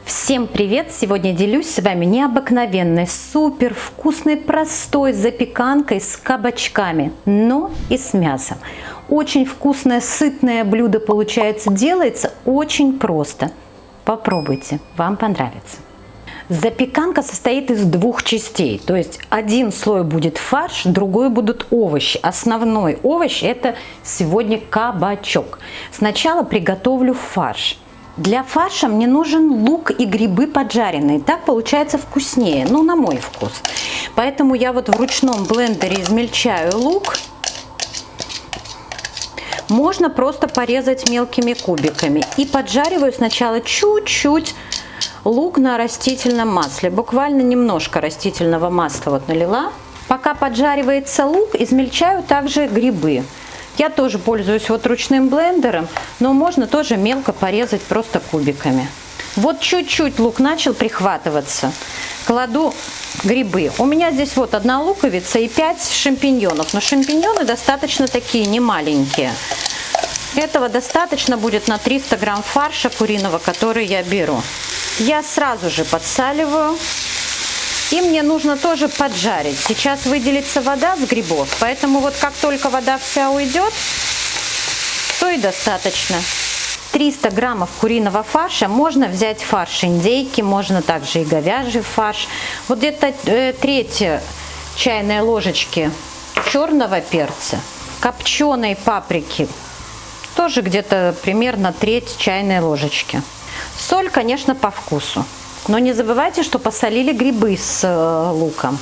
Всем привет! Сегодня делюсь с вами необыкновенной, супер вкусной, простой запеканкой с кабачками, но и с мясом. Очень вкусное, сытное блюдо получается, делается очень просто. Попробуйте, вам понравится. Запеканка состоит из двух частей, то есть один слой будет фарш, другой будут овощи. Основной овощ это сегодня кабачок. Сначала приготовлю фарш. Для фарша мне нужен лук и грибы поджаренные, так получается вкуснее, ну на мой вкус. Поэтому я вот в ручном блендере измельчаю лук. Можно просто порезать мелкими кубиками и поджариваю сначала чуть-чуть лук на растительном масле, буквально немножко растительного масла вот налила. Пока поджаривается лук, измельчаю также грибы. Я тоже пользуюсь вот ручным блендером, но можно тоже мелко порезать просто кубиками. Вот чуть-чуть лук начал прихватываться, кладу грибы. У меня здесь вот одна луковица и 5 шампиньонов, но шампиньоны достаточно такие, не маленькие. Этого достаточно будет на 300 грамм фарша куриного, который я беру. Я сразу же подсаливаю. И мне нужно тоже поджарить. Сейчас выделится вода с грибов, поэтому вот как только вода вся уйдет, то и достаточно. 300 граммов куриного фарша. Можно взять фарш индейки, можно также и говяжий фарш. Вот где-то треть чайной ложечки черного перца, копченой паприки, тоже где-то примерно треть чайной ложечки. Соль, конечно, по вкусу. Но не забывайте, что посолили грибы с луком.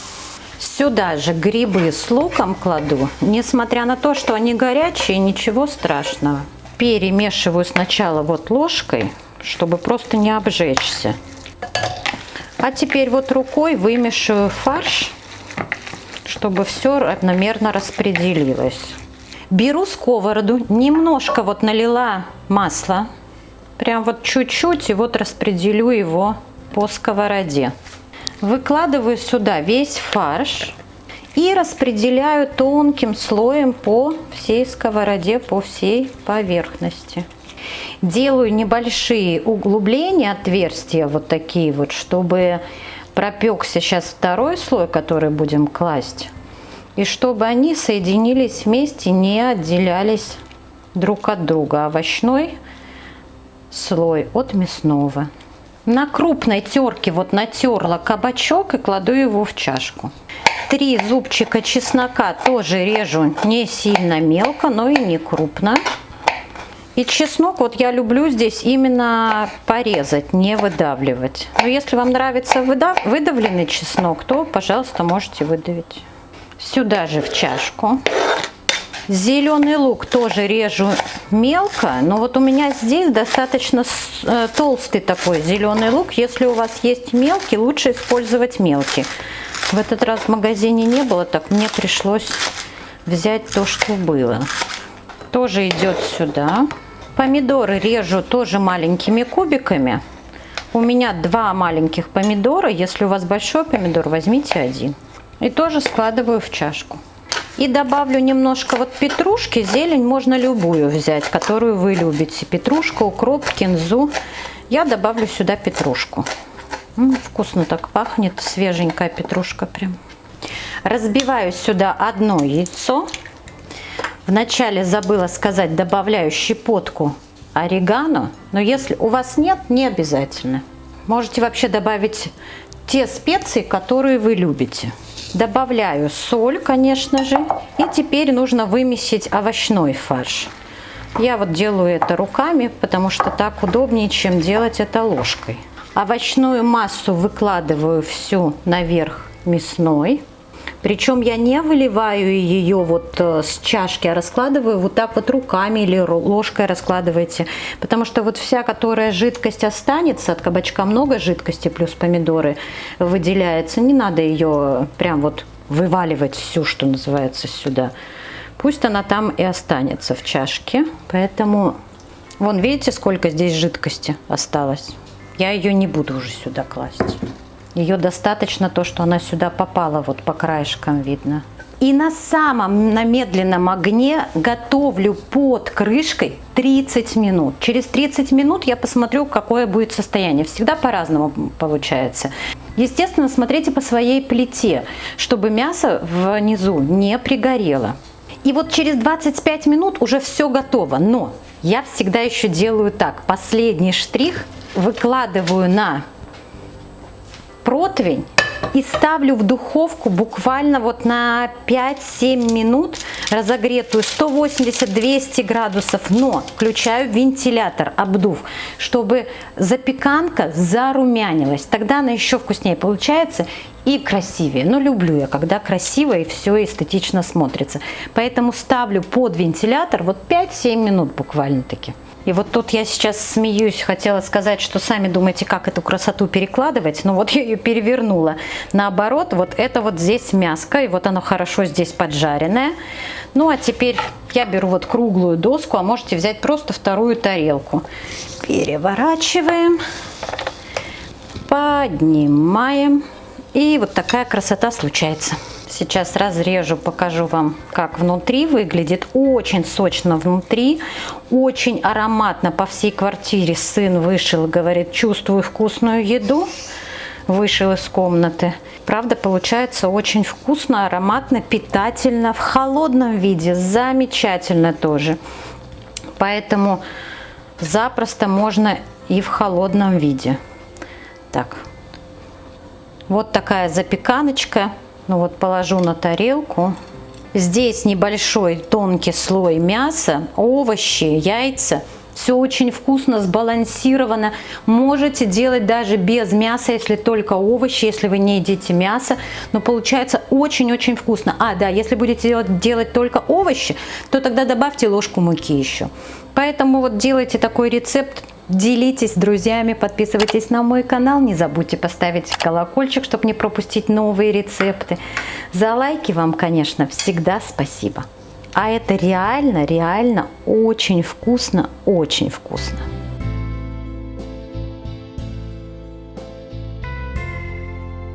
Сюда же грибы с луком кладу. Несмотря на то, что они горячие, ничего страшного. Перемешиваю сначала вот ложкой, чтобы просто не обжечься. А теперь вот рукой вымешиваю фарш, чтобы все равномерно распределилось. Беру сковороду, немножко вот налила масла. Прям вот чуть-чуть и вот распределю его по сковороде. Выкладываю сюда весь фарш и распределяю тонким слоем по всей сковороде, по всей поверхности. Делаю небольшие углубления, отверстия вот такие вот, чтобы пропекся сейчас второй слой, который будем класть, и чтобы они соединились вместе, не отделялись друг от друга. Овощной слой от мясного. На крупной терке вот натерла кабачок и кладу его в чашку. 3 зубчика чеснока тоже режу не сильно мелко, но и не крупно. И чеснок вот я люблю здесь именно порезать, не выдавливать. Но если вам нравится выдавленный чеснок, то, пожалуйста, можете выдавить. Сюда же в чашку. Зеленый лук тоже режу мелко, но вот у меня здесь достаточно толстый такой зеленый лук. Если у вас есть мелкий, лучше использовать мелкий. В этот раз в магазине не было, так мне пришлось взять то, что было. Тоже идет сюда. Помидоры режу тоже маленькими кубиками. У меня 2 маленьких помидора. Если у вас большой помидор, возьмите 1. И тоже складываю в чашку. И добавлю немножко вот петрушки, зелень можно любую взять, которую вы любите. Петрушка, укроп, кинзу. Я добавлю сюда петрушку. Вкусно так пахнет, свеженькая петрушка прям. Разбиваю сюда одно яйцо. Вначале забыла сказать, добавляю щепотку орегано. Но если у вас нет, не обязательно. Можете вообще добавить те специи, которые вы любите. Добавляю соль, конечно же. И теперь нужно вымесить овощной фарш. Я вот делаю это руками, потому что так удобнее, чем делать это ложкой. Овощную массу выкладываю всю наверх мясной. Причем я не выливаю ее вот с чашки, а раскладываю вот так вот руками или ложкой раскладывайте. Потому что вот вся, которая жидкость останется, от кабачка много жидкости, плюс помидоры выделяется. Не надо ее прям вот вываливать всю, что называется, сюда. Пусть она там и останется в чашке. Поэтому, вон видите, сколько здесь жидкости осталось. Я ее не буду уже сюда класть. Ее достаточно то, что она сюда попала, вот по краешкам видно. И на медленном огне готовлю под крышкой 30 минут. Через 30 минут я посмотрю, какое будет состояние. Всегда по-разному получается. Естественно, смотрите по своей плите, чтобы мясо внизу не пригорело. И вот через 25 минут уже все готово. Но я всегда еще делаю так. Последний штрих выкладываю на противень и ставлю в духовку буквально вот на 5-7 минут, разогретую 180-200 градусов, но включаю вентилятор, обдув, чтобы запеканка зарумянилась. Тогда она еще вкуснее получается и красивее. Но люблю я, когда красиво и все эстетично смотрится. Поэтому ставлю под вентилятор вот 5-7 минут буквально-таки. И вот тут я сейчас смеюсь, хотела сказать, что сами думаете, как эту красоту перекладывать, но вот я ее перевернула. Наоборот, вот это вот здесь мяско, и вот оно хорошо здесь поджаренное. Ну а теперь я беру вот круглую доску, а можете взять просто вторую тарелку. Переворачиваем, поднимаем, и вот такая красота случается. Сейчас разрежу, покажу вам, как внутри выглядит. Очень сочно внутри, очень ароматно. По всей квартире сын вышел, говорит, чувствую вкусную еду. Вышел из комнаты. Правда, получается очень вкусно, ароматно, питательно. В холодном виде замечательно тоже. Поэтому запросто можно и в холодном виде. Так, вот такая запеканочка. Ну вот положу на тарелку. Здесь небольшой тонкий слой мяса, овощи, яйца. Все очень вкусно, сбалансировано. Можете делать даже без мяса, если только овощи, если вы не едите мясо. Но получается очень-очень вкусно. А, да, если будете делать только овощи, то тогда добавьте ложку муки еще. Поэтому вот делайте такой рецепт. Делитесь с друзьями, подписывайтесь на мой канал, не забудьте поставить колокольчик, чтобы не пропустить новые рецепты. За лайки вам, конечно, всегда спасибо. А это реально очень вкусно, очень вкусно.